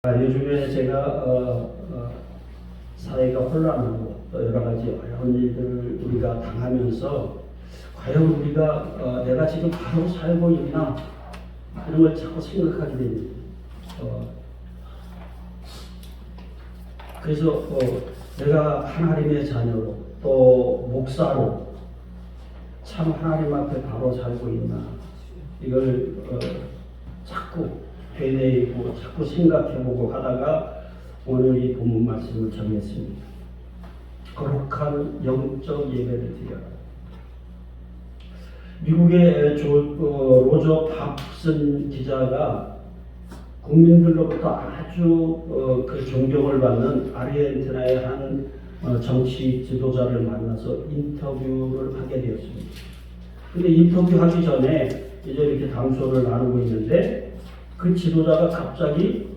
요즘에 제가 사회가 혼란하고 또 여러 가지 어려운 일들을 우리가 당하면서 과연 우리가 내가 지금 바로 살고 있나 이런 걸 자꾸 생각하게 됩니다. 그래서 내가 하나님의 자녀로 또 목사로 참 하나님 앞에 바로 살고 있나 이걸 자꾸 되뇌이고 자꾸 생각해보고 하다가 오늘 이 본문 말씀을 정했습니다. 거룩한 영적 예배를 드려라. 미국의 로저 밥슨 기자가 국민들로부터 아주 그 존경을 받는 아르헨티나의 한 정치 지도자를 만나서 인터뷰를 하게 되었습니다. 근데 인터뷰하기 전에 이제 이렇게 담소를 나누고 있는데 그 지도자가 갑자기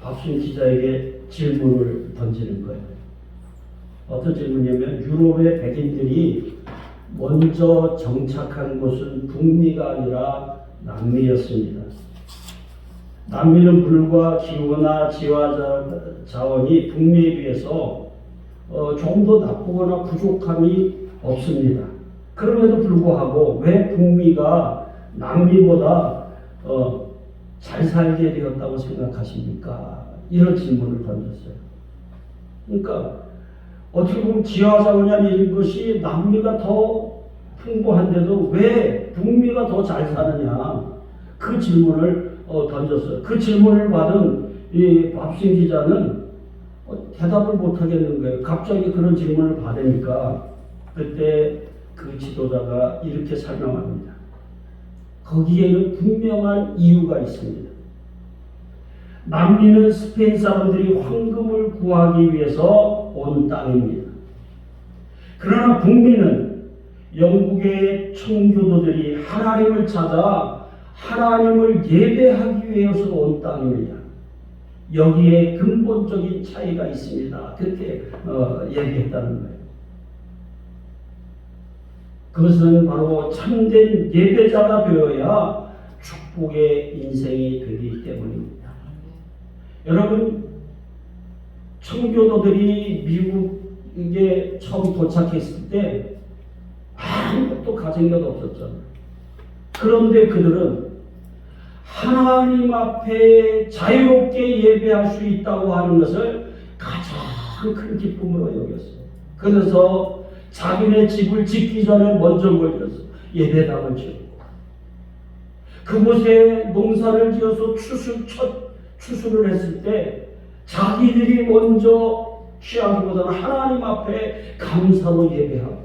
밥슨 기자에게 질문을 던지는 거예요. 어떤 질문이냐면 유럽의 백인들이 먼저 정착한 곳은 북미가 아니라 남미였습니다. 남미는 물과 기후나 지화 자원이 북미에 비해서 조금 더 나쁘거나 부족함이 없습니다. 그럼에도 불구하고 왜 북미가 남미보다 잘 살게 되었다고 생각하십니까? 이런 질문을 던졌어요. 그러니까 어떻게 보면 지하자원이나 이런 것이 남미가 더 풍부한데도 왜 북미가 더 잘 사느냐 그 질문을 던졌어요. 그 질문을 받은 이 밥신 기자는 대답을 못 하겠는 거예요. 갑자기 그런 질문을 받으니까 그때 그 지도자가 이렇게 설명합니다. 거기에는 분명한 이유가 있습니다. 남미는 스페인 사람들이 황금을 구하기 위해서 온 땅입니다. 그러나 북미는 영국의 청교도들이 하나님을 찾아 하나님을 예배하기 위해서 온 땅입니다. 여기에 근본적인 차이가 있습니다. 그렇게 얘기했다는 거예요. 그것은 바로 참된 예배자가 되어야 축복의 인생이 되기 때문입니다. 여러분, 청교도들이 미국에 처음 도착했을 때 아무것도 가진 것 없었잖아요. 그런데 그들은 하나님 앞에 자유롭게 예배할 수 있다고 하는 것을 가장 큰 기쁨으로 여겼어요. 그래서 자기네 집을 짓기 전에 먼저 걸려서 예배당을 지었고 그곳에 농사를 지어서 추수를 했을 때 자기들이 먼저 취하기보다는 하나님 앞에 감사로 예배하고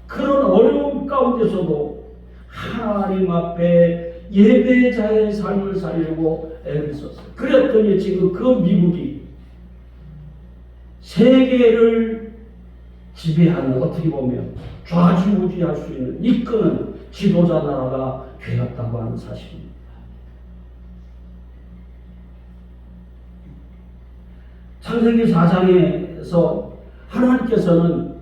그런 어려움 가운데서도 하나님 앞에 예배자의 삶을 살려고 애를 썼어요. 그랬더니 지금 그 미국이 세계를 지배하는 어떻게 보면 좌지우지할 수 있는 이끄는 지도자 나라가 되었다고 하는 사실입니다. 창세기 4장에서 하나님께서는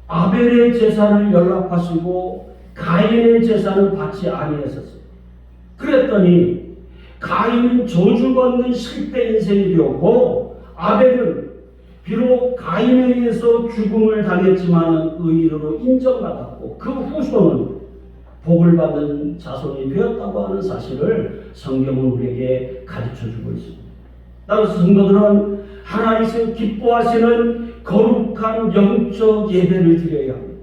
아벨의 제사를 연락하시고 가인의 제사를 받지 아니하셨어요. 그랬더니 가인은 저주받는 실패 인생이 되었고 아벨은 비록 가인에 의해서 죽음을 당했지만 의인으로 인정받았고 그 후손은 복을 받는 자손이 되었다고 하는 사실을 성경은 우리에게 가르쳐주고 있습니다. 따라서 성도들은 하나님께서 기뻐하시는 거룩한 영적 예배를 드려야 합니다.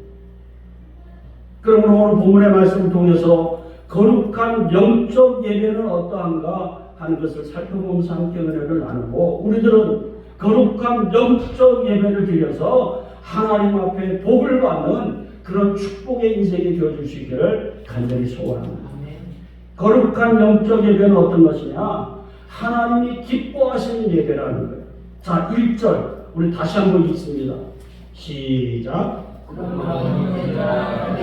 그러므로 오늘 본문의 말씀을 통해서 거룩한 영적 예배는 어떠한가 하는 것을 살펴보면서 함께 은혜를 나누고 우리들은 거룩한 영적 예배를 드려서 하나님 앞에 복을 받는 그런 축복의 인생이 되어줄 수 있기를 간절히 소원합니다. 거룩한 영적 예배는 어떤 것이냐? 하나님이 기뻐하시는 예배라는 거예요. 자, 1절 우리 다시 한번 읽습니다. 시작.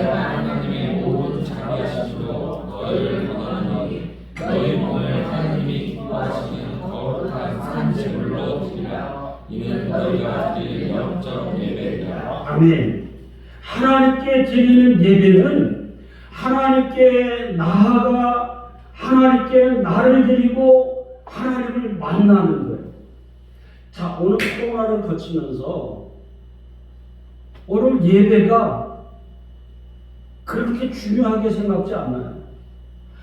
하나님의 모든 자비하시고 너희를 원하노니 너희 몸을 하나님이 기뻐하시는 거룩한 산제물로 드리라. 이는 너희가 드릴 영적 예배이다. 아멘. 하나님께 드리는 예배는 하나님께 나아가 하나님께 나를 드리고 하나님을 만나는 거예요. 자, 오늘 코로나를 거치면서 오늘 예배가 그렇게 중요하게 생각지 않아요.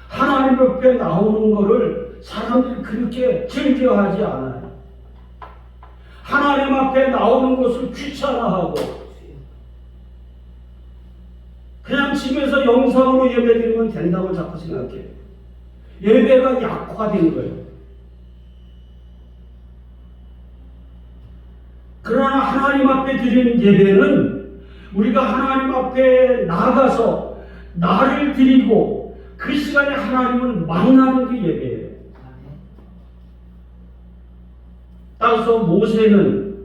하나님 앞에 나오는 것을 사람들이 그렇게 즐겨하지 않아요. 하나님 앞에 나오는 것을 귀찮아하고 그냥 집에서 영상으로 예배드리면 된다고 자꾸 생각해요. 예배가 약화된 거예요. 그러나 하나님 앞에 드리는 예배는 우리가 하나님 앞에 나가서 나를 드리고 그 시간에 하나님을 만나는 게 예배예요. 따라서 모세는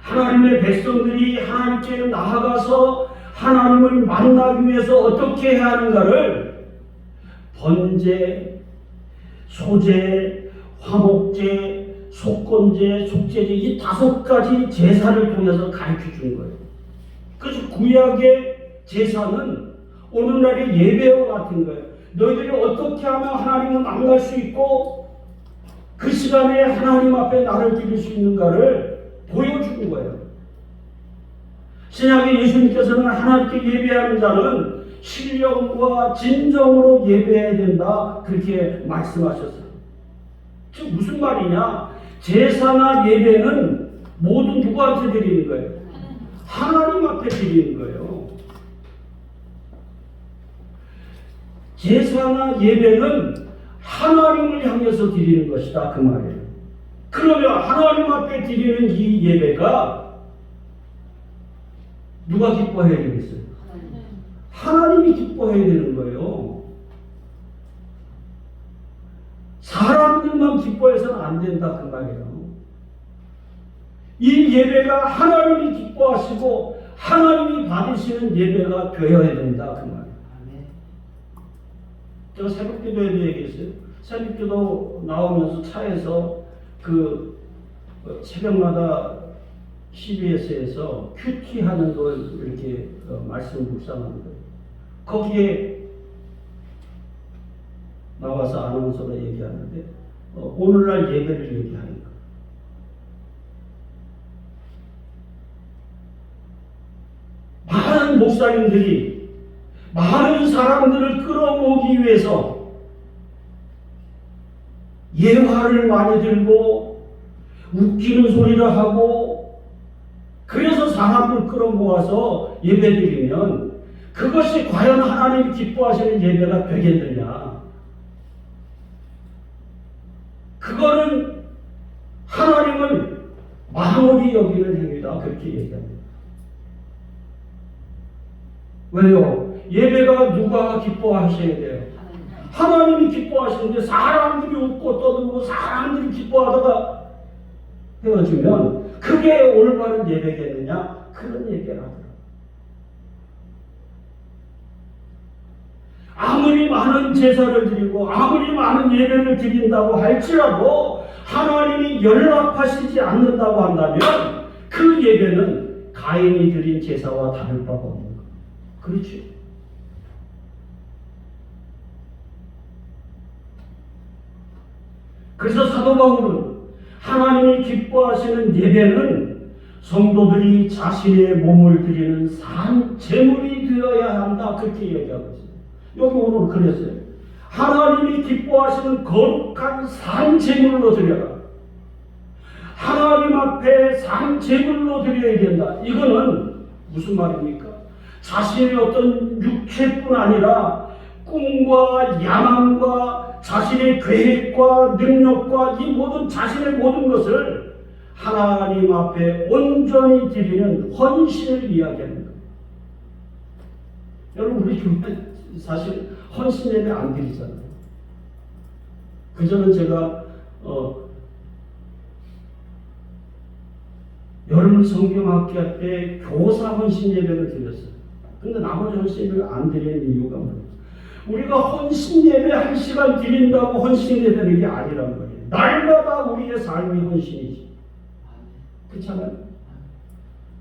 하나님의 백성들이 하나님께 나아가서 하나님을 만나기 위해서 어떻게 해야 하는가를 번제, 소제, 화목제, 속건제, 속제제 이 5가지 제사를 통해서 가르쳐 준 거예요. 그래서 구약의 제사는 오늘날의 예배와 같은 거예요. 너희들이 어떻게 하면 하나님을 만날 수 있고 그 시간에 하나님 앞에 나를 드릴 수 있는가를 보여주는 거예요. 신약의 예수님께서는 하나님께 예배하는 자는 신령과 진정으로 예배해야 된다 그렇게 말씀하셨어요. 즉 무슨 말이냐? 제사나 예배는 모두 누구한테 드리는 거예요? 하나님 앞에 드리는 거예요. 제사나 예배는 하나님을 향해서 드리는 것이다 그 말이에요. 그러면 하나님 앞에 드리는 이 예배가 누가 기뻐해야 되겠어요? 하나님이 기뻐해야 되는 거예요. 사람들만 기뻐해서는 안 된다 그 말이에요. 이 예배가 하나님이 기뻐하시고 하나님이 받으시는 예배가 되어야 된다 그 말이에요. 제가 새벽기도에도 얘기했어요. 새벽기도 나오면서 차에서 그 새벽마다 CBS에서 큐티 하는 걸 이렇게 말씀 묵상하는 거예요. 거기에 나와서 아나운서가 얘기하는데 오늘날 예배를 얘기하는 거예요. 많은 목사님들이 많은 사람들을 끌어모으기 위해서 예화를 많이 들고 웃기는 소리를 하고 그래서 사람을 끌어모아서 예배드리면 그것이 과연 하나님이 기뻐하시는 예배가 되겠느냐? 그거는 하나님을 만홀히 여기는 행위다 그렇게 얘기합니다. 왜요? 예배가 누가 기뻐하셔야 돼요? 하나님이 기뻐하시는데 사람들이 웃고 떠들고 사람들이 기뻐하다가 헤어지면 그게 올바른 예배겠느냐? 그런 얘기를 하더라고요. 아무리 많은 제사를 드리고 아무리 많은 예배를 드린다고 할지라도 하나님이 연락하시지 않는다고 한다면 그 예배는 가인이 드린 제사와 다를 바가 없는 거예요. 그렇죠? 그래서 사도 바울은 하나님이 기뻐하시는 예배는 성도들이 자신의 몸을 드리는 산 제물이 되어야 한다 그렇게 얘기하고 있어요. 여기 오늘 그랬어요. 하나님이 기뻐하시는 거룩한 산 제물로 드려라. 하나님 앞에 산 제물로 드려야 된다. 이거는 무슨 말입니까? 자신의 어떤 육체뿐 아니라 꿈과 야망과 자신의 계획과 능력과 이 모든 자신의 모든 것을 하나님 앞에 온전히 드리는 헌신을 이야기하는 거예요. 여러분 우리 교회 사실 헌신 예배 안 드리잖아요. 그전에 제가 여름 성경학교 때 교사 헌신 예배를 드렸어요. 근데 나머지 헌신 예배를 안 드리는 이유가 뭐예요? 우리가 헌신 예배 1시간 드린다고 헌신 예배는 게 아니란 말이에요. 날마다 우리의 삶이 헌신이지. 그렇잖아요?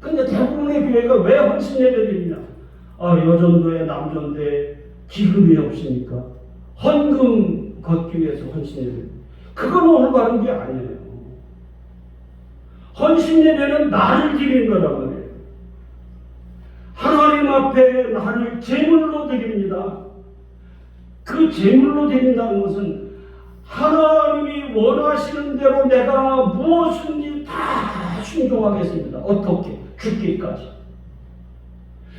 근데 대부분의 교회가 왜 헌신 예배 드리냐? 여전도에 남전도에 기금이 없으니까 헌금 걷기 위해서 헌신 예배. 그건 올바른 게 아니에요. 헌신 예배는 나를 드리는 거란 말이에요. 하나님 앞에 나를 제물로 드립니다. 그 제물로 드린다는 것은 하나님이 원하시는 대로 내가 무엇인지 다 순종하겠습니다. 어떻게? 죽기까지.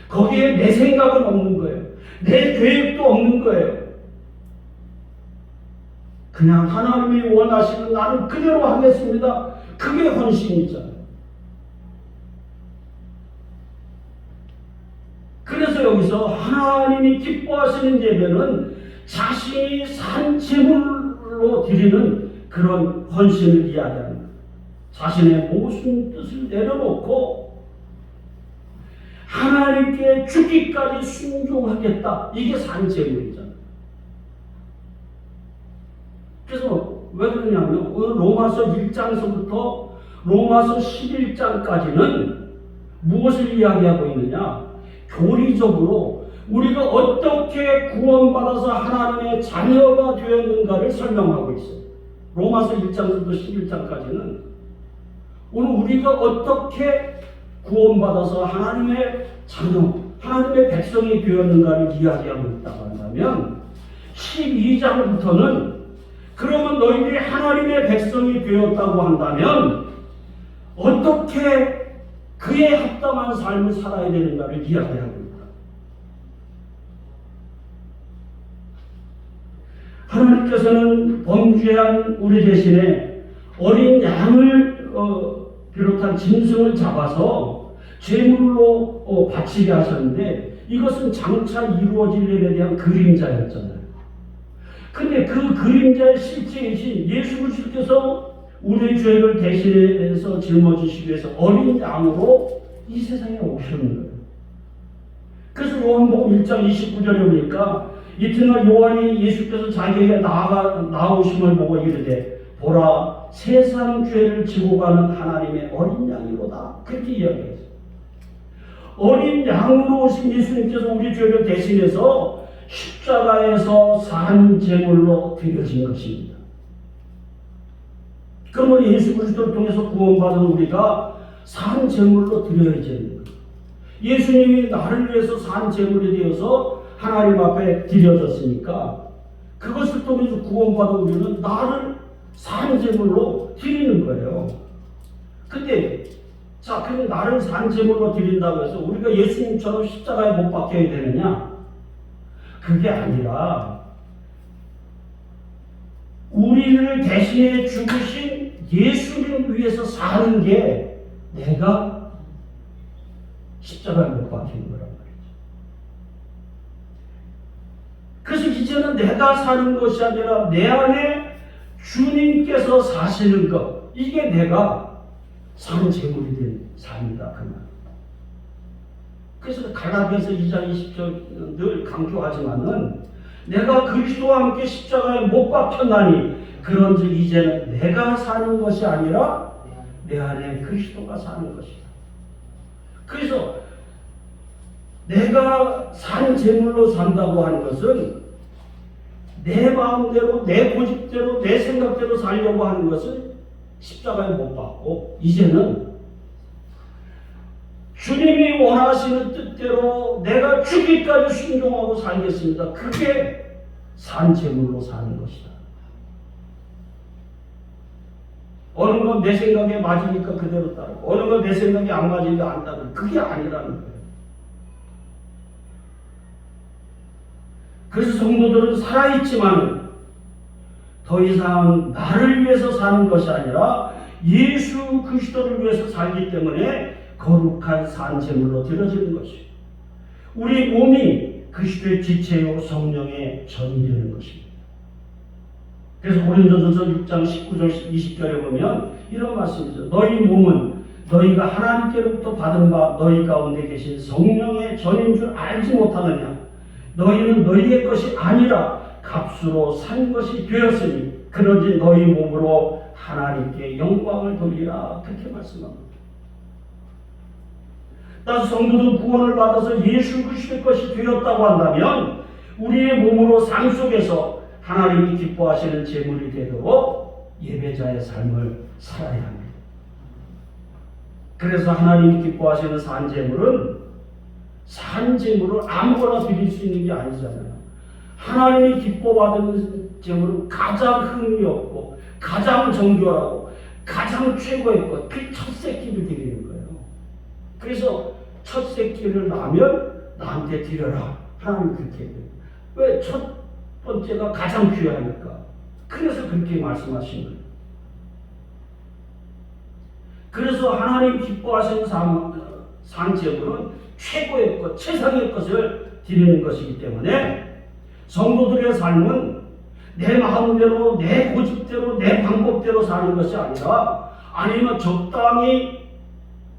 거기에 내 생각은 없는 거예요. 내 계획도 없는 거예요. 그냥 하나님이 원하시는 나는 그대로 하겠습니다. 그게 헌신이잖아요. 그래서 여기서 하나님이 기뻐하시는 예배는 자신이 산 제물로 드리는 그런 헌신을 이야기하는 거예요. 자신의 모든 뜻을 내려놓고 하나님께 죽기까지 순종하겠다. 이게 산 제물이잖아요. 그래서 왜 그러냐면 오늘 로마서 1장서부터 로마서 11장까지는 무엇을 이야기하고 있느냐? 교리적으로 우리가 어떻게 구원받아서 하나님의 자녀가 되었는가를 설명하고 있어요. 로마서 1장부터 11장까지는 오늘 우리가 어떻게 구원받아서 하나님의 자녀, 하나님의 백성이 되었는가를 이야기하고 있다고 한다면 12장부터는 그러면 너희들이 하나님의 백성이 되었다고 한다면 어떻게 그에 합당한 삶을 살아야 되는가를 이야기하고 있다. 하나님께서는 범죄한 우리 대신에 어린 양을 비롯한 짐승을 잡아서 제물로 바치게 하셨는데 이것은 장차 이루어질 일에 대한 그림자였잖아요. 근데 그 그림자의 실제이신 예수 그리스도께서 우리의 죄를 대신해서 짊어지시기 위해서 어린 양으로 이 세상에 오셨는 거예요. 그래서 요한복음 1장 29절에 보니까 이튿날 요한이 예수께서 자기에게 나오심을 보고 이르되 보라 세상 죄를 지고 가는 하나님의 어린 양이로다. 그렇게 이야기했어요. 어린 양으로 오신 예수님께서 우리 죄를 대신해서 십자가에서 산 제물로 드려진 것입니다. 그러면 예수 그리스도를 통해서 구원받은 우리가 산 제물로 드려야 되는 거예요. 예수님이 나를 위해서 산 제물이 되어서 하나님 앞에 드려졌으니까 그것을 통해서 구원받은 우리는 나를 산 제물로 드리는 거예요. 근데 나를 산 제물로 드린다고 해서 우리가 예수님처럼 십자가에 못 박혀야 되느냐? 그게 아니라 우리를 대신해 죽으신 예수님을 위해서 사는 게 내가 십자가에 못 박히는 거란 말이죠. 그래서 이제는 내가 사는 것이 아니라 내 안에 주님께서 사시는 것, 이게 내가 산 제물이 된 삶이다 그 말. 그래서 갈라디아서 2장 20절 늘 강조하지만은 내가 그리스도와 함께 십자가에 못 박혔나니 그런즉 이제는 내가 사는 것이 아니라 내 안에 그리스도가 사는 것이다. 그래서 내가 산 제물로 산다고 하는 것은 내 마음대로 내 고집대로 내 생각대로 살려고 하는 것은 십자가에 못 박고 이제는 주님이 원하시는 뜻대로 내가 죽기까지 순종하고 살겠습니다. 그게 산 제물로 사는 것이다. 어느 건 내 생각에 맞으니까 그대로 따르고 어느 건 내 생각에 안 맞으니까 안 따르고 그게 아니라는 거예요. 그래서 성도들은 살아있지만 더 이상 나를 위해서 사는 것이 아니라 예수 그리스도를 위해서 살기 때문에 거룩한 산 제물로 드려지는 것이에요. 우리 몸이 그리스도의 지체요 성령의 전이 되는 것입니다. 그래서 고린도전서 6장 19절 20절에 보면 이런 말씀이죠. 너희 몸은 너희가 하나님께로부터 받은 바 너희 가운데 계신 성령의 전인 줄 알지 못하느냐. 너희는 너희의 것이 아니라 값으로 산 것이 되었으니 그런지 너희 몸으로 하나님께 영광을 돌리라. 그렇게 말씀합니다. 따라서 성도들 구원을 받아서 예수 그리스도의 것이 되었다고 한다면 우리의 몸으로 삶 속에서 하나님이 기뻐하시는 제물이 되도록 예배자의 삶을 살아야 합니다. 그래서 하나님이 기뻐하시는 산제물은 산제물을 아무거나 드릴 수 있는 게 아니잖아요. 하나님이 기뻐받는 제물은 가장 흥미 없고 가장 정결하고 가장 최고의 것, 그 첫 새끼를 드리는 거예요. 그래서 첫 새끼를 낳으면 나한테 드려라. 하나님 그렇게 해요. 왜? 첫 번째가 가장 귀하니까. 그래서 그렇게 말씀하신 거예요. 그래서 하나님 기뻐하시는 산제물은 최고의 것, 최상의 것을 드리는 것이기 때문에 성도들의 삶은 내 마음대로, 내 고집대로, 내 방법대로 사는 것이 아니라 아니면 적당히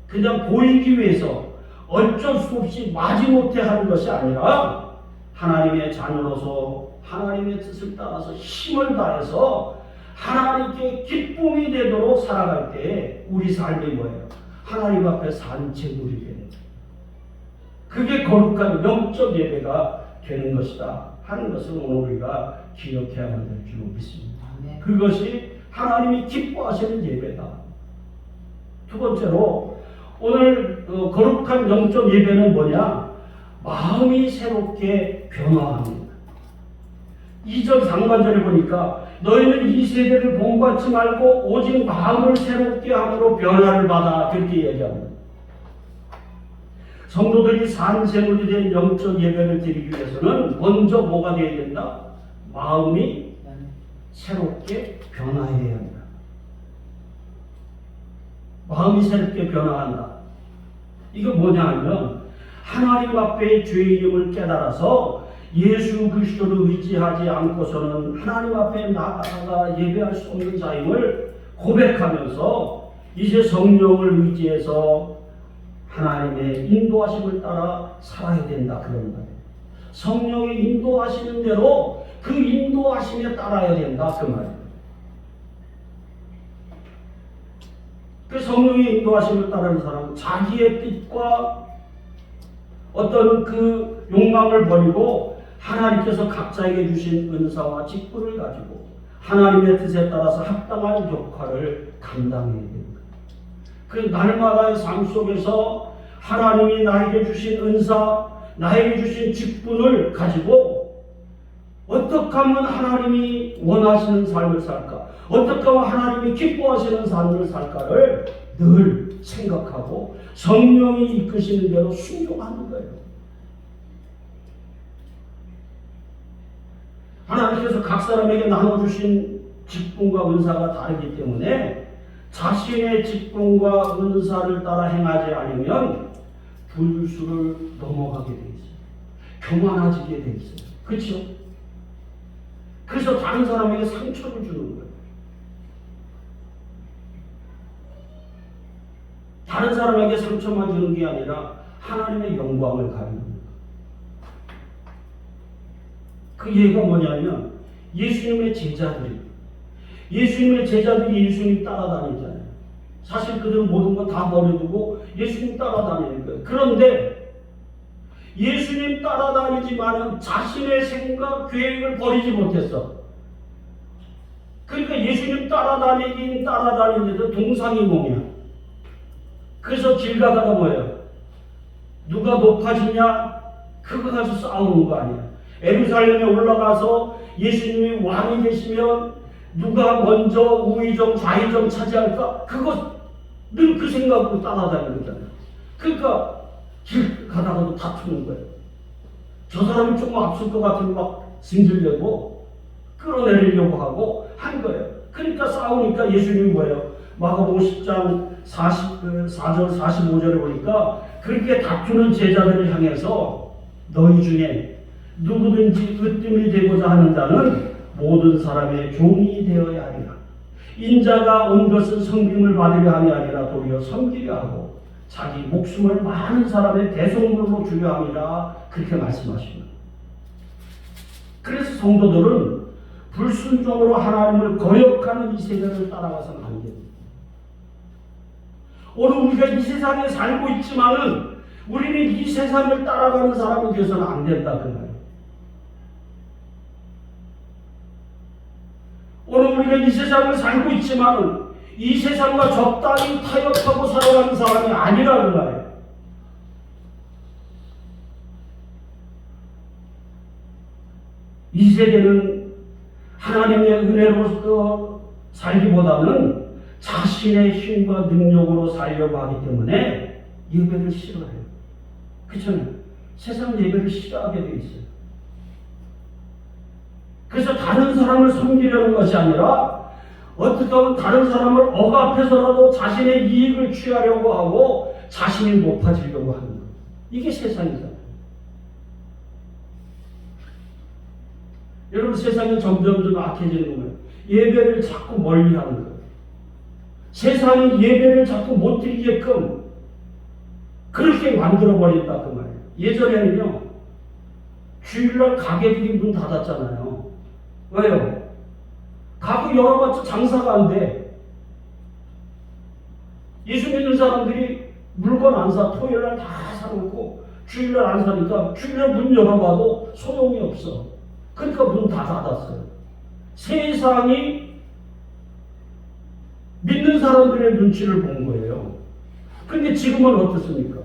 그냥 보이기 위해서 어쩔 수 없이 마지못해 하는 것이 아니라 하나님의 자녀로서 하나님의 뜻을 따라서 힘을 다해서 하나님께 기쁨이 되도록 살아갈 때 우리 삶이 뭐예요? 하나님 앞에 산제물이 되는 거예요. 그게 거룩한 영적 예배가 되는 것이다 하는 것을 오늘 우리가 기억해야만 될 줄 믿습니다. 그것이 하나님이 기뻐하시는 예배다. 두 번째로 오늘 거룩한 영적 예배는 뭐냐? 마음이 새롭게 변화합니다. 2절 상반절에 보니까 너희는 이 세대를 본받지 말고 오직 마음을 새롭게 함으로 변화를 받아 그렇게 얘기합니다. 성도들이 산제물이 된 영적 예배를 드리기 위해서는 먼저 뭐가 되어야 된다? 마음이 새롭게 변화해야 한다. 마음이 새롭게 변화한다. 이거 뭐냐 하면 하나님 앞에 죄인임을 깨달아서 예수 그리스도를 의지하지 않고서는 하나님 앞에 나아가 예배할 수 없는 자임을 고백하면서 이제 성령을 의지해서 하나님의 인도하심을 따라 살아야 된다 그런 거예요. 성령의 인도하시는 대로 그 인도하심에 따라야 된다 그 말이에요. 그 성령의 인도하심을 따르는 사람은 자기의 뜻과 어떤 그 욕망을 버리고 하나님께서 각자에게 주신 은사와 직분을 가지고 하나님의 뜻에 따라서 합당한 역할을 감당해야 됩니다. 그 날마다의 삶 속에서 하나님이 나에게 주신 은사, 나에게 주신 직분을 가지고 어떻게 하면 하나님이 원하시는 삶을 살까? 어떻게 하면 하나님이 기뻐하시는 삶을 살까를 늘 생각하고 성령이 이끄시는 대로 순종하는 거예요. 하나님께서 각 사람에게 나눠주신 직분과 은사가 다르기 때문에 자신의 직분과 은사를 따라 행하지 않으면 불수를 넘어가게 돼 있어요. 교만해지게 돼 있어요. 그렇죠? 그래서 다른 사람에게 상처를 주는 거예요. 다른 사람에게 상처만 주는 게 아니라 하나님의 영광을 가리는 거예요. 그 예가 뭐냐면 예수님의 제자들이 예수님 따라다니잖아요. 사실 그들은 모든 거 다 버려두고 예수님 따라다니는 거예요. 그런데 예수님 따라다니지만은 자신의 생각, 계획을 버리지 못했어. 그러니까 예수님 따라다니긴 따라다니는데도 동상이몽이야. 그래서 길 가다가 뭐예요? 누가 높아지냐? 그거 가지고 싸우는 거 아니야. 예루살렘에 올라가서 예수님이 왕이 되시면 누가 먼저 우위정 좌위정 차지할까? 그거 늘 그 생각으로 따라다니는 거잖아요. 그러니까 길 가다가도 다투는 거예요. 저 사람이 조금 앞설 것 같으면 막 승질내고 끌어내리려고 하고 한 거예요. 그러니까 싸우니까 예수님이 뭐예요? 마가복음 10장 4절 45절에 보니까 그렇게 다투는 제자들을 향해서 너희 중에 누구든지 으뜸이 되고자 하는 자는 모든 사람의 종이 되어야 하리라. 인자가 온 것은 섬김을 받으려 함이 아니라 도리어 섬기려 하고 자기 목숨을 많은 사람의 대속물로 주려 함이라 그렇게 말씀하십니다. 그래서 성도들은 불순종으로 하나님을 거역하는 이 세대를 따라가서는 안 됩니다. 오늘 우리가 이 세상에 살고 있지만은 우리는 이 세상을 따라가는 사람이 되어서는 안 된다 그 말이에요. 오늘 우리가 이 세상을 살고 있지만 이 세상과 적당히 타협하고 살아가는 사람이 아니라는 말이에요. 이 세계는 하나님의 은혜로 살기보다는 자신의 힘과 능력으로 살려고 하기 때문에 예배를 싫어해요. 그렇잖아요. 세상 예배를 싫어하게 돼 있어요. 그래서 다른 사람을 섬기려는 것이 아니라 어떻게 하면 다른 사람을 억압해서라도 자신의 이익을 취하려고 하고 자신이 높아지려고 하는 거예요. 이게 세상이잖아요. 여러분, 세상이 점점 악해지는 거예요. 예배를 자꾸 멀리하는 거예요. 세상이 예배를 자꾸 못 드리게끔 그렇게 만들어버린다 그 말이에요. 예전에는요, 주일날 가게들이 문 닫았잖아요. 왜요? 가게 열어봤자 장사가 안 돼. 예수 믿는 사람들이 물건 안 사. 토요일날 다 사놓고 주일날 안 사니까 주일날 문 열어봐도 소용이 없어. 그러니까 문 다 닫았어요. 세상이 믿는 사람들의 눈치를 본 거예요. 근데 지금은 어떻습니까?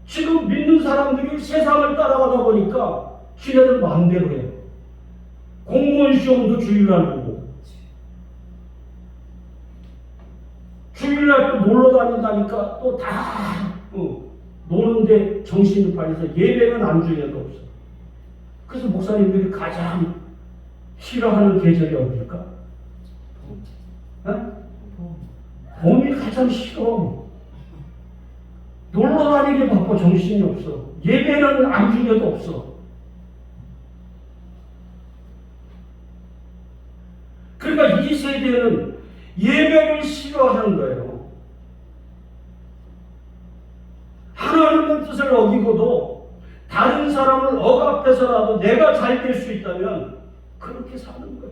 지금 믿는 사람들이 세상을 따라가다 보니까 지네들 마음대로 해요. 공무원 시험도 주일날 보고 주일날 또 놀러 다닌다니까 또 다 노는데 정신이 팔려서 예배는 안주에도 없어. 그래서 목사님들이 가장 싫어하는 계절이 어딜까? 봄이 가장 싫어. 놀러 다니기 바빠. 정신이 없어. 예배는 안주에도 없어. 그러니까 이 세대는 예배를 싫어하는 거예요. 하나님의 뜻을 어기고도 다른 사람을 억압해서라도 내가 잘 될 수 있다면 그렇게 사는 거예요.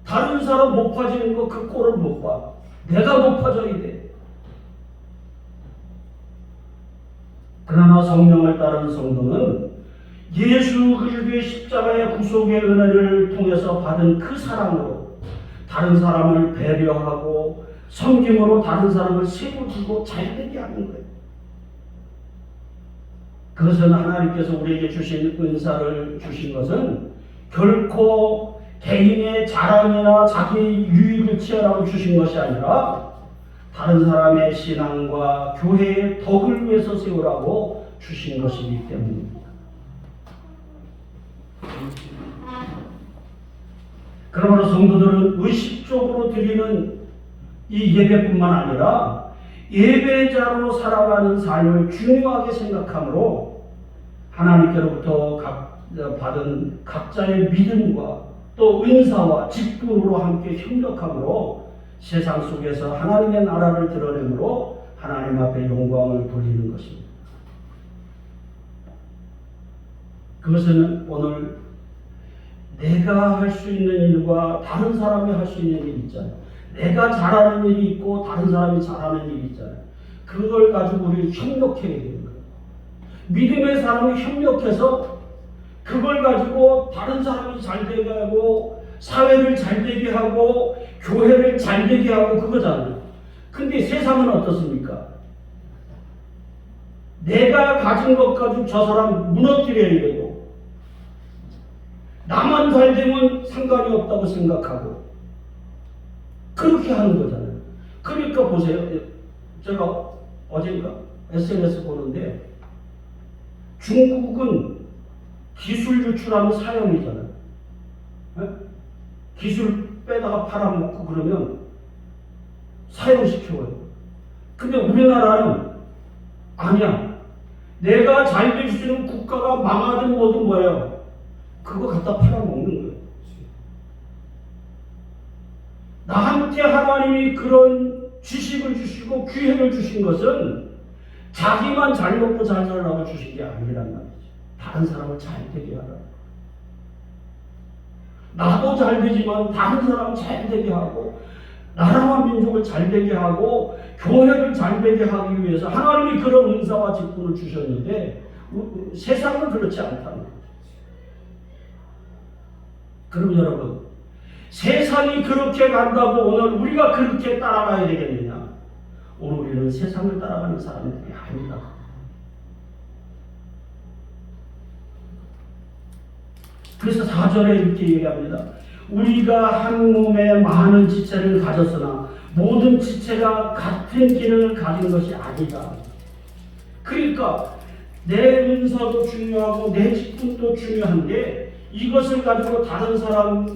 다른 사람 높아지는 거 그 꼴을 못 봐. 내가 높아져야 돼. 그러나 성령을 따르는 성도는 예수 그리스도의 십자가의 구속의 은혜를 통해서 받은 그 사랑으로 다른 사람을 배려하고 섬김으로 다른 사람을 세워주고 잘되게 하는 거예요. 그것은 하나님께서 우리에게 주신 은사를 주신 것은 결코 개인의 자랑이나 자기 유익을 취하라고 주신 것이 아니라 다른 사람의 신앙과 교회의 덕을 위해서 세우라고 주신 것이기 때문입니다. 그러므로 성도들은 의식적으로 드리는 이 예배뿐만 아니라 예배자로 살아가는 삶을 중요하게 생각하므로 하나님께로부터 받은 각자의 믿음과 또 은사와 직분으로 함께 협력함으로 세상 속에서 하나님의 나라를 드러내므로 하나님 앞에 영광을 돌리는 것입니다. 그것은 오늘 내가 할 수 있는 일과 다른 사람이 할 수 있는 일이 있잖아요. 내가 잘하는 일이 있고 다른 사람이 잘하는 일이 있잖아요. 그걸 가지고 우리 협력해야 되는 거예요. 믿음의 사람이 협력해서 그걸 가지고 다른 사람이 잘되게 하고 사회를 잘되게 하고 교회를 잘되게 하고 그거잖아요. 근데 세상은 어떻습니까? 내가 가진 것 가지고 저 사람 무너뜨려야 되고 나만 잘되면 상관이 없다고 생각하고 그렇게 하는 거잖아요. 그러니까 보세요. 제가 어젠가 SNS 보는데 중국은 기술 유출하면 사형이잖아요. 네? 기술 빼다가 팔아먹고 그러면 사형시켜요. 근데 우리나라는 아니야. 내가 잘 될 수 있는 국가가 망하든 뭐든 뭐예요. 그거 갖다 팔아먹는 거예요. 나한테 하나님이 그런 지식을 주시고 기회를 주신 것은 자기만 잘 먹고 잘 살라고 주신 게 아니란 말이죠. 다른 사람을 잘 되게 하라. 나도 잘 되지만 다른 사람 잘 되게 하고 나라와 민족을 잘 되게 하고 교회를 잘 되게 하기 위해서 하나님이 그런 은사와 직분을 주셨는데 세상은 그렇지 않다는 거죠. 그럼 여러분, 세상이 그렇게 간다고 오늘 우리가 그렇게 따라가야 되겠느냐? 오늘 우리는 세상을 따라가는 사람들이 아니다. 그래서 4절에 이렇게 얘기합니다. 우리가 한 몸에 많은 지체를 가졌으나 모든 지체가 같은 기능을 가진 것이 아니다. 그러니까 내 은사도 중요하고 내 직분도 중요한데 이것을 가지고 다른 사람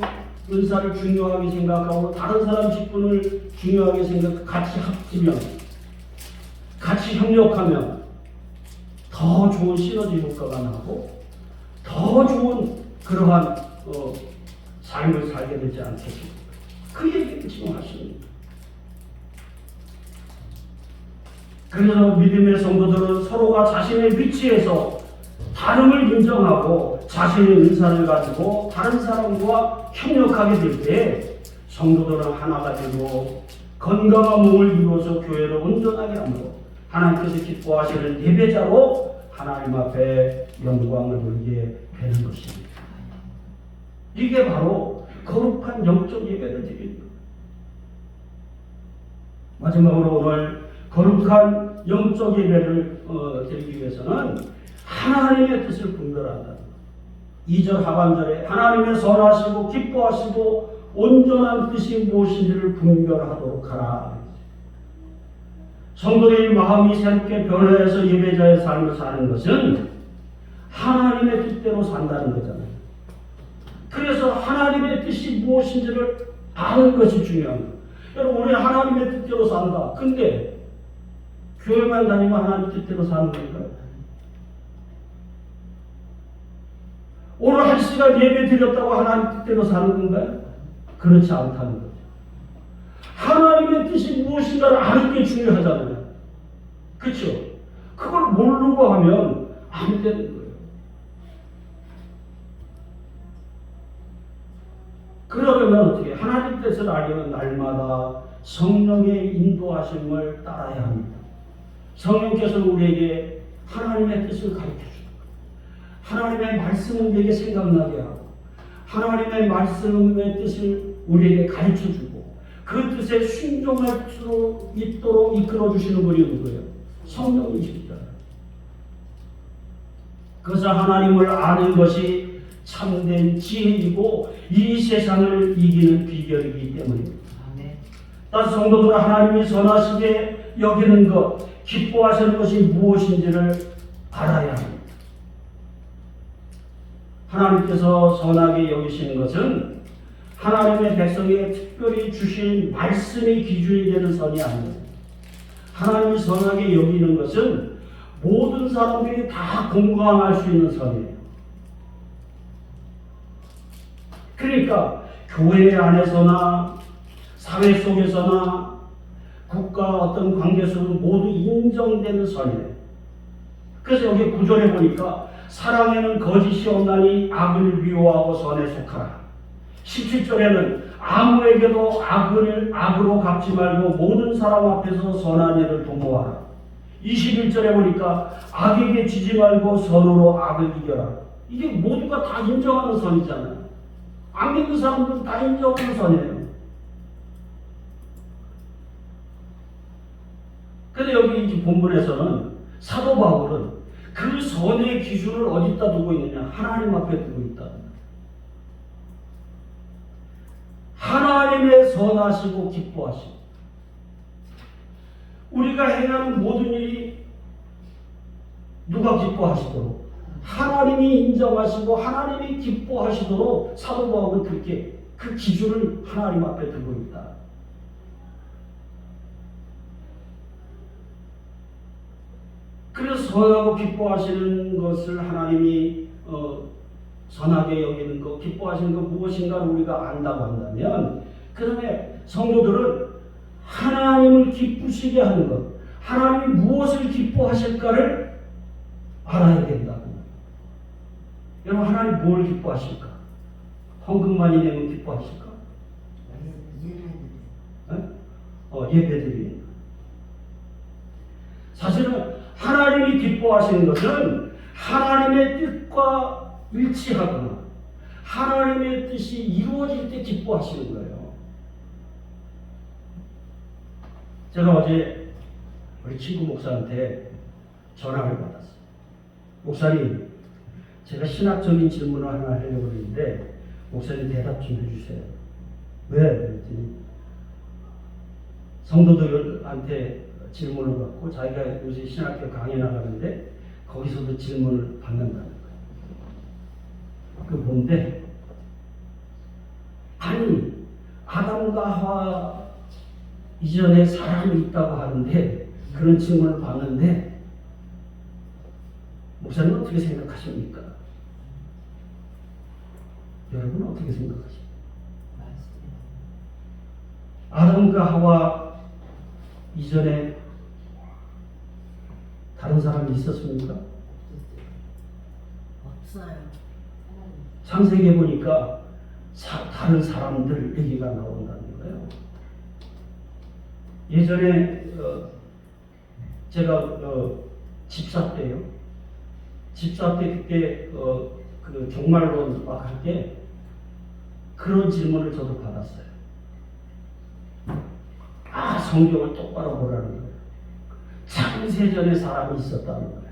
은사를 중요하게 생각하고 다른 사람 직분을 중요하게 생각하고 같이 합치면, 같이 협력하면 더 좋은 시너지 효과가 나고 더 좋은 그러한 삶을 살게 되지 않겠습니까? 그 얘기를 지금 하십니다. 그래서 믿음의 성도들은 서로가 자신의 위치에서 다름을 인정하고 자신의 은사를 가지고 다른 사람과 협력하게 될 때 성도들은 하나가 되고 건강한 몸을 이루어서 교회를 온전하게 함으로 하나님께서 기뻐하시는 예배자로 하나님 앞에 영광을 돌리게 되는 것입니다. 이게 바로 거룩한 영적 예배를 드리는 겁니다. 마지막으로 오늘 거룩한 영적 예배를 드리기 위해서는 하나님의 뜻을 분별한다. 2절 하반절에 하나님의 선하시고 기뻐하시고 온전한 뜻이 무엇인지를 분별하도록 하라. 성도의 마음이 새롭게 변화해서 예배자의 삶을 사는 것은 하나님의 뜻대로 산다는 거잖아요. 그래서 하나님의 뜻이 무엇인지를 아는 것이 중요합니다. 여러분, 우리는 하나님의 뜻대로 산다. 근데 교회만 다니면 하나님 뜻대로 사는 건가요? 오늘 한 시간 예배 드렸다고 하나님 뜻대로 사는 건가요? 그렇지 않다는 거죠. 하나님의 뜻이 무엇인가를 아는 게 중요하잖아요. 그렇죠? 그걸 모르고 하면 안 되는 거예요. 그러려면 어떻게? 하나님 뜻을 알려면 날마다 성령의 인도하심을 따라야 합니다. 성령께서는 우리에게 하나님의 뜻을 가르쳐줍니다. 하나님의 말씀을 우리에게 생각나게 하고 하나님의 말씀의 뜻을 우리에게 가르쳐주고 그 뜻에 순종할 수 있도록 이끌어주시는 분이 누구예요? 성령이십니다. 그래서 하나님을 아는 것이 참된 지혜이고 이 세상을 이기는 비결이기 때문입니다. 따라서 성도들은 하나님이 선하시게 여기는 것, 기뻐하시는 것이 무엇인지를 알아야 합니다. 하나님께서 선하게 여기시는 것은 하나님의 백성에게 특별히 주신 말씀이 기준이 되는 선이 아닙니다. 하나님이 선하게 여기는 것은 모든 사람들이 다 공감할 수 있는 선이에요. 그러니까 교회 안에서나 사회 속에서나 국가 어떤 관계 속에서 모두 인정되는 선이에요. 그래서 여기 9절에 보니까 사랑에는 거짓이 없나니 악을 미워하고 선에 속하라. 17절에는 아무에게도 악으로 갚지 말고 모든 사람 앞에서 선한 일을 도모하라. 21절에 보니까 악에게 지지 말고 선으로 악을 이겨라. 이게 모두가 다 인정하는 선이잖아요. 안 믿는 사람들은 다 인정하는 선이에요. 근데 여기 이 본문에서는 사도 바울은 그 선의 기준을 어디다 두고 있느냐? 하나님 앞에 두고 있다. 하나님의 선하시고 기뻐하시고 우리가 행하는 모든 일이 누가 기뻐하시도록 하나님이 인정하시고 하나님이 기뻐하시도록 사도 바울은 그렇게 그 기준을 하나님 앞에 두고 있다. 그래서 선하고 기뻐하시는 것을 하나님이 선하게 여기는 것, 기뻐하시는 것 무엇인가를 우리가 안다고 한다면 그다음에 성도들은 하나님을 기쁘시게 하는 것, 하나님이 무엇을 기뻐하실까를 알아야 된다고. 여러분, 하나님 뭘 기뻐하실까? 헌금 많이 내면 기뻐하실까? 예배드리는 것. 사실은 하나님이 기뻐하시는 것은 하나님의 뜻과 일치하거나 하나님의 뜻이 이루어질 때 기뻐하시는 거예요. 제가 어제 우리 친구 목사한테 전화를 받았어요. 목사님, 제가 신학적인 질문을 하나 하려고 했는데 목사님 대답 좀 해주세요. 왜? 그랬더니 성도들한테 질문을 받고 자기가 요새 신학교 강의 나가는데 거기서도 질문을 받는다는 거예요. 그 뭔데? 아니, 아담과 하와 이전에 사람이 있다고 하는데 그런 질문을 받는데 목사님 어떻게 생각하십니까? 여러분 어떻게 생각하십니까? 아담과 하와 이전에 다른 사람이 있었습니까? 없어요. 창세기에 보니까 다른 사람들 얘기가 나온다는 거예요. 예전에 제가 집사 때요. 집사 때 그때 그 종말론 막 할 때 그런 질문을 저도 받았어요. 성경을 똑바로 보라는 거예요. 창세전에 사람이 있었다는 거예요.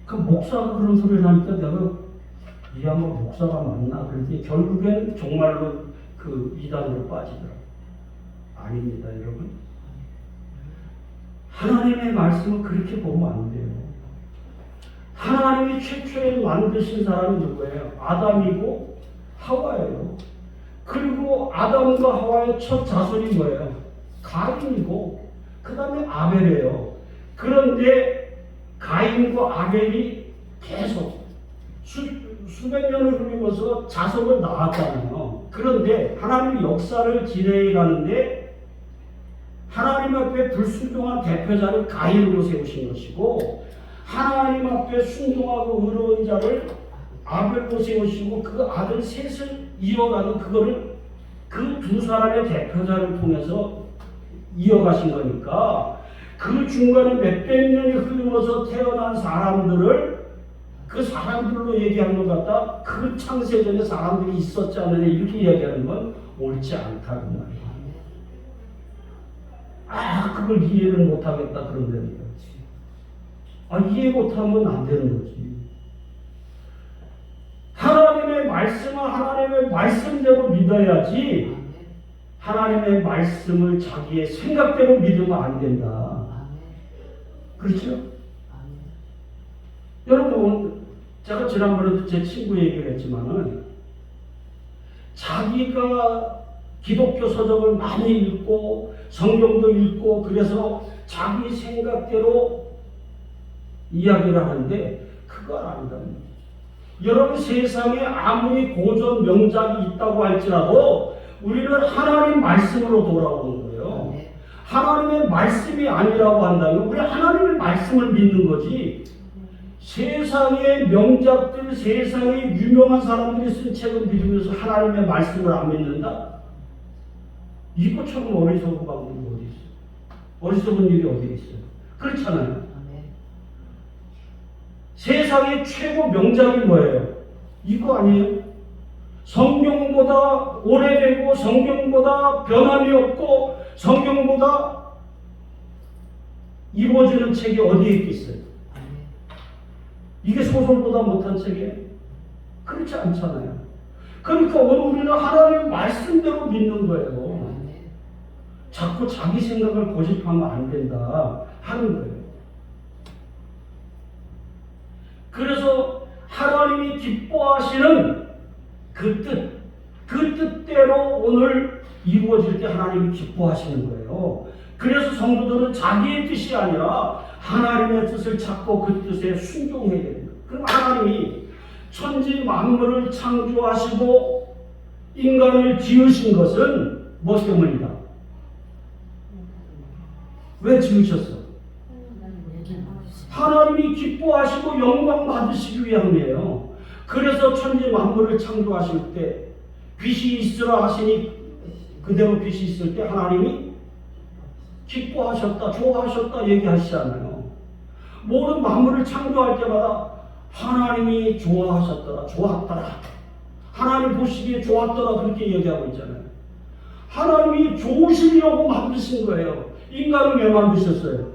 그 목사가 그런 소리를 하니까 내가 이 양반 목사가 맞나? 그랬더니 결국엔 종말로 그 이단으로 빠지더라고요. 아닙니다, 여러분. 하나님의 말씀을 그렇게 보면 안 돼요. 하나님이 최초에 만드신 사람이 누구예요? 아담이고 하와예요. 그리고 아담과 하와의 첫 자손이 뭐예요? 가인이고 그 다음에 아벨이에요. 그런데 가인과 아벨이 계속 수백 년을 흘리면서 자손을 낳았잖아요. 그런데 하나님의 역사를 진행해 가는데 하나님 앞에 불순종한 대표자를 가인으로 세우신 것이고 하나님 앞에 순종하고 의로운 자를 아벨로 세우시고 그 아들 셋을 이어가는 그거를 그 두 사람의 대표자를 통해서 이어가신 거니까 그 중간에 몇백 년이 흘러서 태어난 사람들을 그 사람들로 얘기하는 것 같다. 그 창세전에 사람들이 있었지 않느냐 이렇게 이야기하는 건 옳지 않다는 말이에요. 그걸 이해를 못하겠다 그런다는 거지. 이해 못하면 안 되는 거지. 하나님의 말씀은 하나님의 말씀대로 믿어야지 하나님의 말씀을 자기의 생각대로 믿으면 안 된다. 그렇죠? 여러분, 제가 지난번에도 제 친구 얘기를 했지만은 자기가 기독교 서적을 많이 읽고 성경도 읽고 그래서 자기 생각대로 이야기를 하는데 그건 아니다는 거예요. 여러분 세상에 아무리 고전 명작이 있다고 할지라도 우리는 하나님 말씀으로 돌아오는 거예요. 하나님의 말씀이 아니라고 한다면 우리 하나님의 말씀을 믿는 거지 세상의 명작들, 세상의 유명한 사람들이 쓴 책을 믿으면서 하나님의 말씀을 안 믿는다? 이것처럼 어리석은 방법이 어디 있어요? 어리석은 일이 어디 있어요? 그렇잖아요. 세상의 최고 명작이 뭐예요? 이거 아니에요? 성경보다 오래되고 성경보다 변함이 없고 성경보다 이루어지는 책이 어디에 있겠어요? 이게 소설보다 못한 책이에요? 그렇지 않잖아요. 그러니까 오늘 우리는 하나님의 말씀대로 믿는 거예요. 자꾸 자기 생각을 고집하면 안 된다 하는 거예요. 그래서 하나님이 기뻐하시는 그 뜻대로 오늘 이루어질 때 하나님이 기뻐하시는 거예요. 그래서 성도들은 자기의 뜻이 아니라 하나님의 뜻을 찾고 그 뜻에 순종해야 됩니다. 그럼 하나님이 천지 만물을 창조하시고 인간을 지으신 것은 무엇 때문이다? 왜 지으셨어? 하나님이 기뻐하시고 영광 받으시기 위함이에요. 그래서 천지 만물을 창조하실 때 빛이 있으라 하시니 그대로 빛이 있을 때 하나님이 기뻐하셨다, 좋아하셨다 얘기하시잖아요. 모든 만물을 창조할 때마다 하나님이 좋아하셨더라, 좋았더라. 하나님 보시기에 좋았더라 그렇게 얘기하고 있잖아요. 하나님이 좋으시려고 만드신 거예요. 인간을 왜 만드셨어요?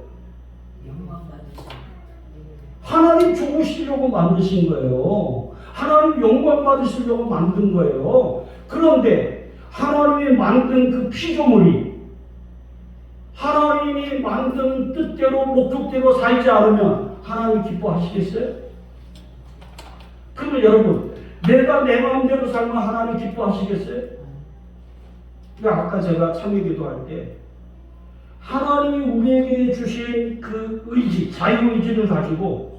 하나님 좋으시려고 만드신 거예요. 하나님 영광 받으시려고 만든 거예요. 그런데 하나님이 만든 그 피조물이 하나님이 만든 뜻대로 목적대로 살지 않으면 하나님 기뻐하시겠어요? 그러면 여러분, 내가 내 마음대로 살면 하나님 기뻐하시겠어요? 그러니까 아까 제가 참여기도 할 때 하나님이 우리에게 주신 그 의지, 자유의지를 가지고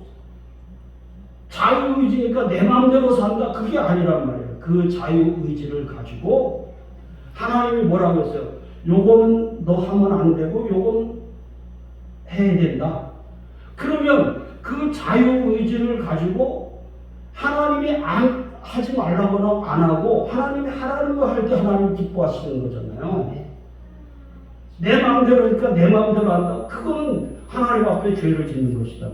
자유의지니까 내 마음대로 산다 그게 아니란 말이에요. 그 자유의지를 가지고 하나님이 뭐라고 했어요? 요거는 너 하면 안 되고 요건 해야 된다. 그러면 그 자유의지를 가지고 하나님이 안 하지 말라거나 안 하고 하나님이 하라는 거 할 때 하나님 기뻐하시는 거잖아요. 내 마음대로니까 내 마음대로 한다. 그거는 하나님 앞에 죄를 짓는 것이다.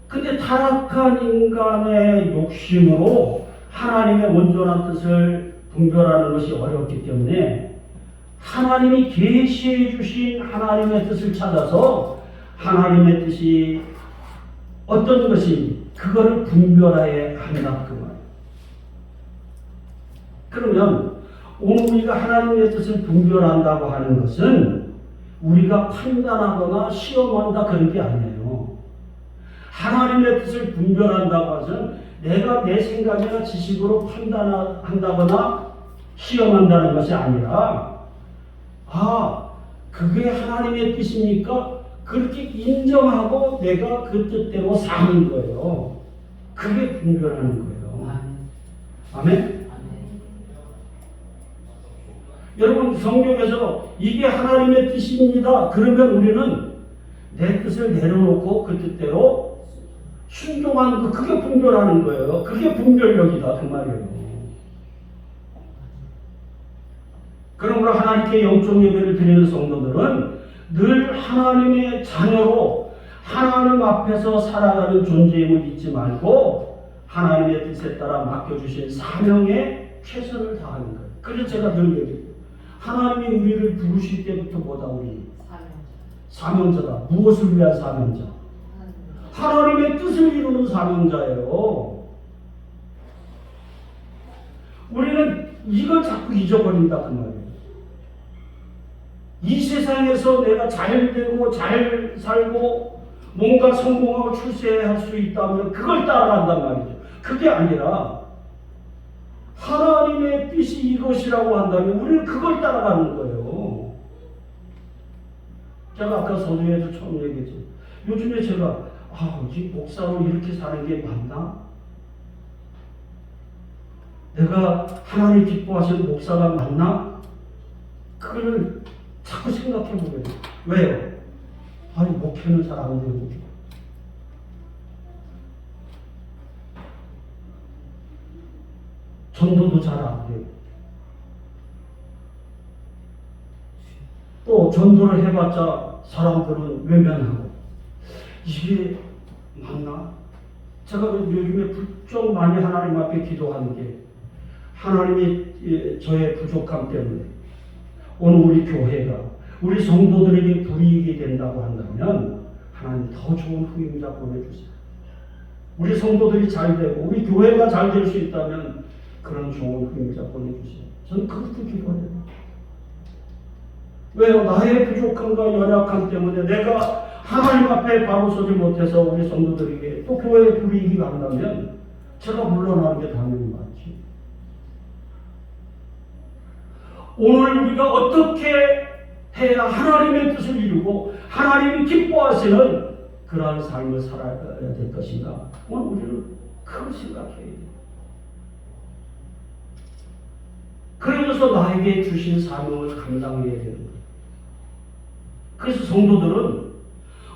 근데 타락한 인간의 욕심으로 하나님의 온전한 뜻을 분별하는 것이 어렵기 때문에 하나님이 계시해 주신 하나님의 뜻을 찾아서 하나님의 뜻이 어떤 것인지 그거를 분별해야 한다 그 말. 그러면 오늘 우리가 하나님의 뜻을 분별한다고 하는 것은 우리가 판단하거나 시험한다 그런 게 아니에요. 하나님의 뜻을 분별한다고 해서 내가 내 생각이나 지식으로 판단한다거나 시험한다는 것이 아니라 그게 하나님의 뜻입니까? 그렇게 인정하고 내가 그 뜻대로 사는 거예요. 그게 분별하는 거예요. 아멘? 여러분 성경에서 이게 하나님의 뜻입니다. 그러면 우리는 내 뜻을 내려놓고 그 뜻대로 순종하는 거 그게 분별하는 거예요. 그게 분별력이다 그 말이에요. 그러므로 하나님께 영적 예배를 드리는 성도들은 늘 하나님의 자녀로 하나님 앞에서 살아가는 존재임을 잊지 말고 하나님의 뜻에 따라 맡겨주신 사명에 최선을 다하는 거예요. 그래서 제가 늘 얘기해요. 하나님이 우리를 부르실 때부터 뭐다 우리 사명자다. 무엇을 위한 사명자? 하나님의 뜻을 이루는 사명자예요. 우리는 이걸 자꾸 잊어버린다 그 말이에요. 이 세상에서 내가 잘 되고 잘 살고 뭔가 성공하고 출세할 수 있다면 그걸 따라간단 말이죠. 그게 아니라 하나님의 뜻이 이것이라고 한다면 우리는 그걸 따라가는 거예요. 제가 아까 서두에도 처음 얘기했죠. 요즘에 제가 이 목사로 이렇게 사는 게 맞나? 내가 하나님 기뻐하시는 목사가 맞나? 그걸 자꾸 생각해 보게 돼요. 왜요? 목회는 잘 안 되고 전도도 잘 안 되고 또 전도를 해봤자 사람들은 외면하고 이게 맞나? 제가 요즘에 부쩍 많이 하나님 앞에 기도하는 게 하나님이 저의 부족함 때문에 오늘 우리 교회가 우리 성도들에게 불이익이 된다고 한다면 하나님 더 좋은 후임자 보내주세요. 우리 성도들이 잘 되고 우리 교회가 잘 될 수 있다면 그런 좋은 후임자 보내주세요. 저는 그렇게 기도해요. 왜요? 나의 부족함과 연약함 때문에 내가 하나님 앞에 바로 서지 못해서 우리 성도들에게 또 교회에 불이익이 간다면 제가 물러나는 게 당연히 맞지. 오늘 우리가 어떻게 해야 하나님의 뜻을 이루고 하나님이 기뻐하시는 그러한 삶을 살아야 될 것인가? 오늘 우리는 그걸 생각해야 돼요. 그러면서 나에게 주신 사명을 감당해야 되는 거예요. 그래서 성도들은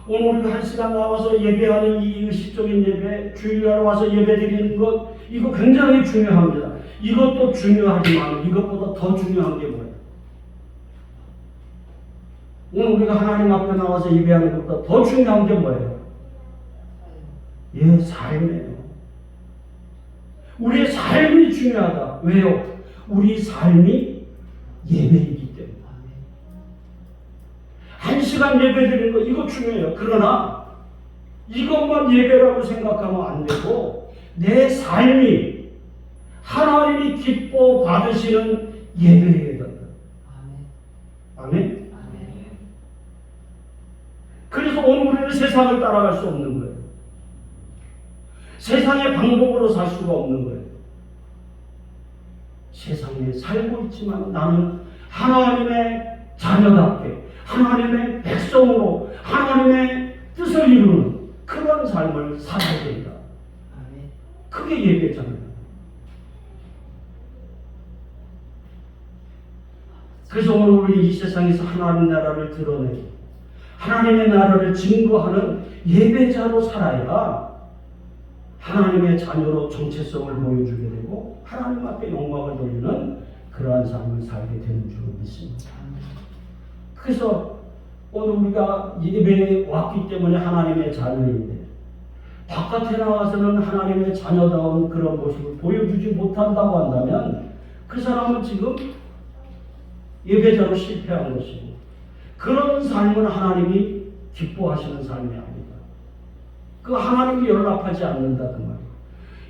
오늘 우리가 한 시간 나와서 예배하는 이 의식적인 예배, 주일날 와서 예배 드리는 것, 이거 굉장히 중요합니다. 이것도 중요하지만 이것보다 더 중요한 게 뭐예요? 오늘 우리가 하나님 앞에 나와서 예배하는 것보다 더 중요한 게 뭐예요? 삶이에요. 우리의 삶이 중요하다. 왜요? 우리 삶이 예배이기 때문에. 1시간 예배 드리는 거 이거 중요해요. 그러나 이것만 예배라고 생각하면 안 되고 내 삶이 하나님이 기뻐 받으시는 예배여야 된다. 아멘? 그래서 오늘 우리는 세상을 따라갈 수 없는 거예요. 세상의 방법으로 살 수가 없는 거예요. 세상에 살고 있지만 나는 하나님의 자녀답게 하나님의 백성으로 하나님의 뜻을 이루는 그런 삶을 살아야 된다. 그게 예배잖아요. 그래서 오늘 우리 이 세상에서 하나님 나라를 드러내고 하나님의 나라를 증거하는 예배자로 살아야 하나님의 자녀로 정체성을 보여주게 되고 하나님 앞에 영광을 돌리는 그러한 삶을 살게 되는 줄 믿습니다. 그래서 오늘 우리가 예배에 왔기 때문에 하나님의 자녀인데 바깥에 나와서는 하나님의 자녀다운 그런 모습을 보여주지 못한다고 한다면 그 사람은 지금 예배자로 실패한 것이고 그런 삶은 하나님이 기뻐하시는 삶이 아닙니다. 그 하나님이 연락하지 않는다 그 말이에요.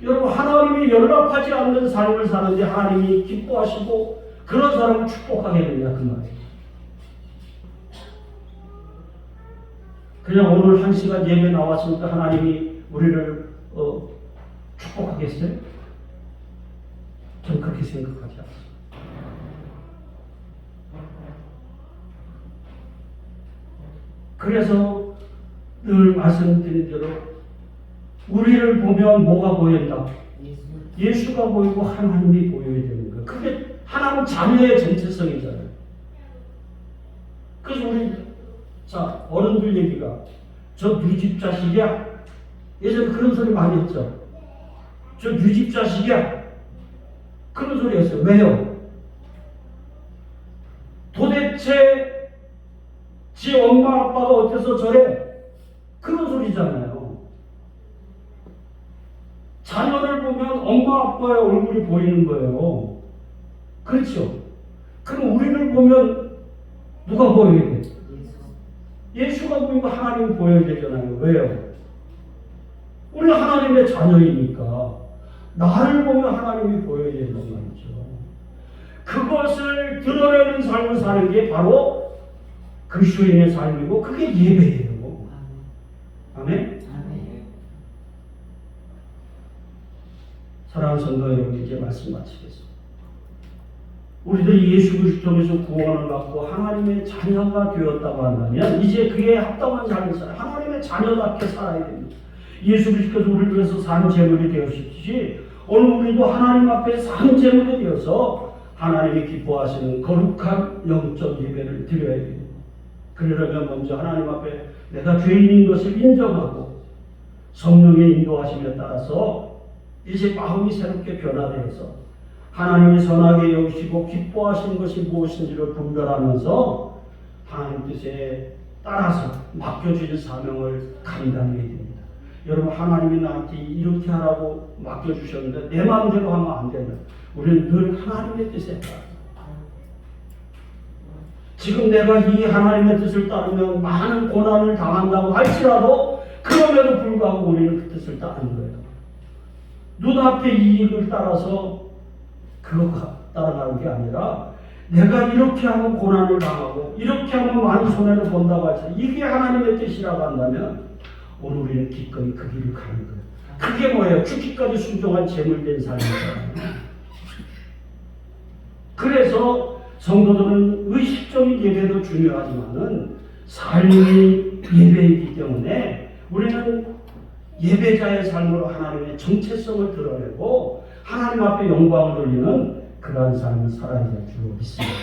여러분 하나님이 연락하지 않는 삶을 사는데 하나님이 기뻐하시고 그런 사람을 축복하게 된다 그 말이에요. 그냥 오늘 1시간 예배 나왔으니까 하나님이 우리를 축복하겠어요? 저는 그렇게 생각하지 않습니다. 그래서 늘 말씀드린 대로 우리를 보면 뭐가 보인다? 예수가 보이고 하나님이 보여야 되는 거예요. 그게 하나님 자녀의 정체성이잖아요. 그래서 우리 어른들 얘기가 저 네 집 자식이야. 예전에 그런 소리 많이 했죠. 저 네 집 자식이야. 그런 소리 했어요. 왜요? 도대체 지 엄마 아빠가 어때서 저래? 그런 소리잖아요. 자녀를 보면 엄마 아빠의 얼굴이 보이는 거예요. 그렇죠? 그럼 우리를 보면 누가 보여야 돼? 예수가 보이고 하나님이 보여야 되잖아요. 왜요? 우리 하나님의 자녀이니까 나를 보면 하나님이 보여야 되는 말이죠. 그것을 드러내는 삶을 사는 게 바로 그리스도인의 삶이고 그게 예배예요. 아멘? 사랑하는 성도 여러분, 이제 말씀 마치겠습니다. 우리들이 예수 그리스도 통해서 구원을 받고 하나님의 자녀가 되었다고 한다면 이제 그에 합당한 삶을 살아야 하나님의 자녀답게 살아야 됩니다. 예수 그리스도께서 우리를 위해서 산 제물이 되었듯이 오늘 우리도 하나님 앞에 산 제물이 되어서 하나님이 기뻐하시는 거룩한 영적 예배를 드려야 됩니다. 그러려면 먼저 하나님 앞에 내가 죄인인 것을 인정하고 성령의 인도하심에 따라서 이제 마음이 새롭게 변화되어서 하나님이 선하게 여기시고 기뻐하시는 것이 무엇인지를 분별하면서 하나님 뜻에 따라서 맡겨주신 사명을 감당해야 됩니다. 여러분 하나님이 나한테 이렇게 하라고 맡겨주셨는데 내 마음대로 하면 안 된다. 우리는 늘 하나님의 뜻에 따라 지금 내가 이 하나님의 뜻을 따르면 많은 고난을 당한다고 할지라도 그럼에도 불구하고 우리는 그 뜻을 따르는 거예요. 눈앞의 이익을 따라서 그거 따라가는 게 아니라 내가 이렇게 하면 고난을 당하고 이렇게 하면 많은 손해를 본다고 할지 이게 하나님의 뜻이라고 한다면 오늘 우리는 기꺼이 그 길을 가는 거예요. 그게 뭐예요? 죽기까지 순종한 제물된 삶이잖아요. 그래서 성도들은 의식적인 예배도 중요하지만은 삶이 예배이기 때문에 우리는 예배자의 삶으로 하나님의 정체성을 드러내고 하나님 앞에 영광을 돌리는 그러한 삶을 살아야 될 줄 믿습니다.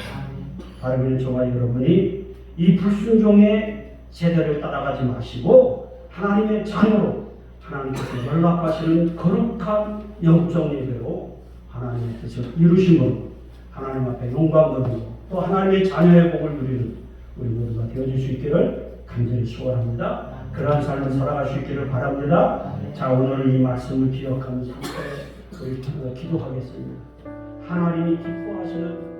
바라기는 저와 여러분이 이 불순종의 세대를 따라가지 마시고 하나님의 자녀로 하나님께서 연락하시는 거룩한 영적 예배로 하나님의 뜻을 이루심으로 하나님 앞에 영광 돌리고 또 하나님의 자녀의 복을 누리는 우리 모두가 되어질 수 있기를 간절히 소원합니다. 그러한 삶을 살아갈 수 있기를 바랍니다. 자, 오늘 이 말씀을 기억하면서 우리 기도하겠습니다. 하나님이 기뻐하시는